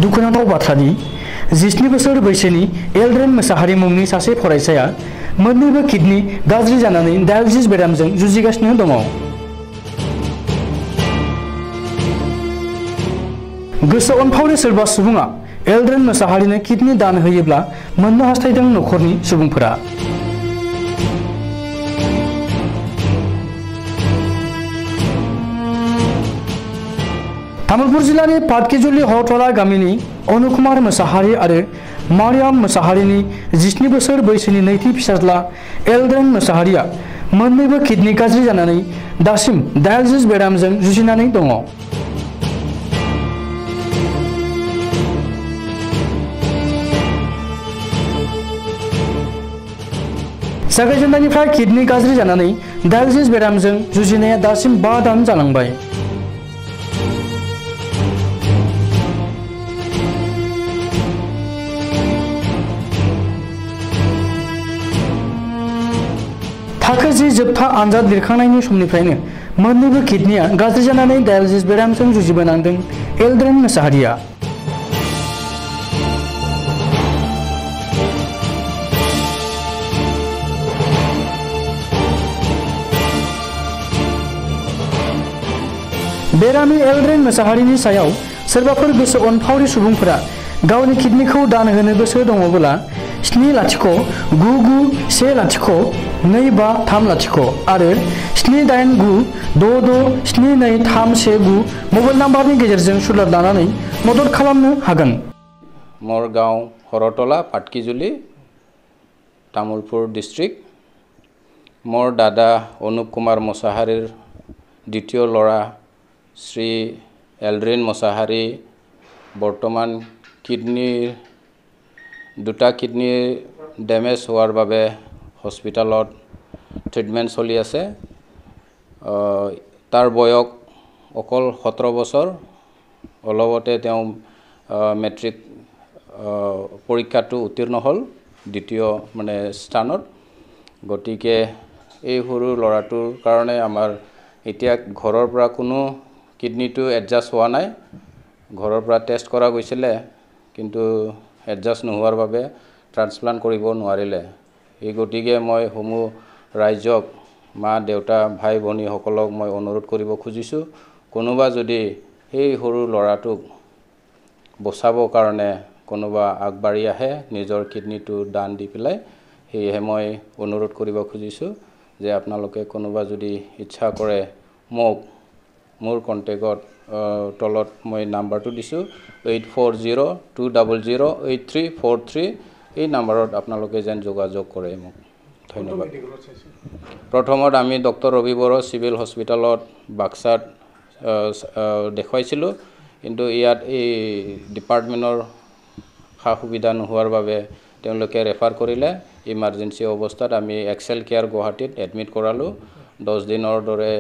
दुखुनांथाव बाथ्रा दि 17 बोसोर बैसोनि एल्ड्रेन मोसाहारि मुंनि सासे फरायसाया मोन्नैबो किडनि गाज्रि जानानै डायलिसिस बेरामजों जुजिगासिनो दङ। गोसो अनफावरि सोरबा सुबुङा एल्ड्रेन मोसाहारिनो किडनि दान होयोब्ला मोननो हास्थायदों नखरनि सुबुंफोरा। तामुलपुर जिल्लानि पाटकिजुलि हरतला गामिनि अनुकुमार मोसाहारि आरो मारियाम मोसाहारिनि 17 बोसोर बैसोनि नैथि फिसाज्ला एल्ड्रेन मोसाहारिया मोन्नैबो किडनि गाज्रि जानानै दासिम डायलिसिस बेरामजों जुजिनानै दङ। जागायजेन्नायनिफ्राय किडनि गाज्रि जानानै डायलिसिस बेरामजों जुजिनाया दासिम 5 दान जालांबाय। थाखो 10 जोबथा आनजाद लिरखांनायनि समनिफ्रायनो मोन्नैबो किडनिया गाज्रि जानानै डायलिसिस बेरामजों जुजिबोनांदों एल्ड्रेन मोसाहारिया। बेरामि एल्ड्रेन मोसाहारिनि सायाव सोरबाफोर गोसो अनफावरि सुबुंफोरा गावनि किडनिखौ दान होनो गोसो दङब्ला 709102530 आरो 78966723119 मबाइल नाम्बारनि गेजेरजों सुलाद लानानै मदद खालामनो हागोन। मोर गाँव हरतला पाटकिजुली तामुलपुर डिस्ट्रिक्ट। मोर दादा अनुप कुमार मोसाहारिर द्वितीय लड़ा श्री एल्ड्रेन मोसाहारी बर्तमान किडनी दुटा किडनी डैमेज होवार बारे हस्पिटालत ट्रिटमेंट चलि आछे। तार बयस अकल 17 बছर। अलगते मेट्रिक परीक्षाटो उत्तीर्ण हल द्वितीय माने स्थानत। गतिके এই সৰু লৰাটোৰ কাৰণে আমাৰ এতিয়া ঘৰৰ পৰা কোনো কিডনিটো এডজাস্ট হোৱা নাই। ঘৰৰ পৰা টেষ্ট কৰা গৈছিলে কিন্তু এডজাস্ট নোহোৱাৰ বাবে ট্ৰান্সপ্লান্ট কৰিব নোৱাৰিলে। এই গতিকে মই সমূহ ৰাইজক মা দেউতা ভাই ভনী সকলক মই অনুৰোধ কৰিব খুজিছো, কোনোবা যদি এই সৰু লৰাটোক বচাবৰ কাৰণে কোনোবা আগবাঢ়ি আহে নিজৰ কিডনিটো দান দি পেলাই, সেয়েহে মই অনুৰোধ কৰিব খুজিছো যে আপোনালোকে কোনোবা যদি ইচ্ছা কৰে মোৰ কন্টেক্টত তলত মই নাম্বাৰটো দিছো 8402008343 এই নাম্বাৰত আপোনালোকে যেন যোগাযোগ কৰে মোক। ধন্যবাদ। প্ৰথমত আমি ডক্টৰ ৰবি বড়ো সিভিল হস্পিটালত বাক্সাত দেখাইছিলো, কিন্তু ইয়াত এই ডিপাৰ্টমেন্টৰ সা সুবিধা নোহোৱাৰ বাবে তেওঁলোকে ৰেফাৰ কৰিলে। ইমাৰ্জেন্সি অৱস্থাত আমি এক্সেল কেয়াৰ গুৱাহাটীত এডমিট কৰালো। 10 দিনৰ দৰে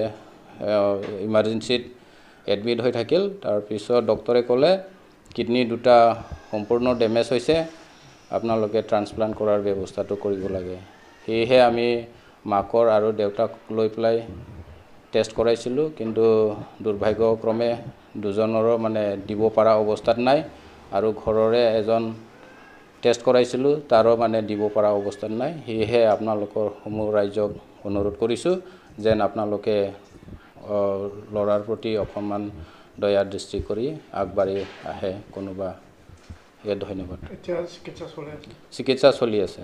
ইমাৰ্জেন্সিত এডমিট হৈ থাকিল। তাৰ পিছত ডক্টৰে ক'লে কিডনি দুটা সম্পূৰ্ণ ড্যামেজ হৈছে, আপোনালোকে ট্ৰান্সপ্লান্ট কৰাৰ ব্যৱস্থাটো কৰিব লাগে। সেয়েহে আমি মাকৰ আৰু দেউতাক লৈ পেলাই টেষ্ট কৰাইছিলো, কিন্তু দুৰ্ভাগ্যক্ৰমে দুজনৰো মানে দিব পৰা অৱস্থাত নাই। আৰু ঘৰৰে এজন টেষ্ট কৰাইছিলো, তাৰো মানে দিব পৰা অৱস্থাত নাই। সেয়েহে আপোনালোকৰ সমূহ ৰাইজক অনুৰোধ কৰিছো যেন আপোনালোকে লৰাৰ প্ৰতি অকমান দয়া দৃষ্টি কৰি আগবাঢ়ি আহে কোনোবা। ধন্যবাদ। চিকিৎসা চলি আছে।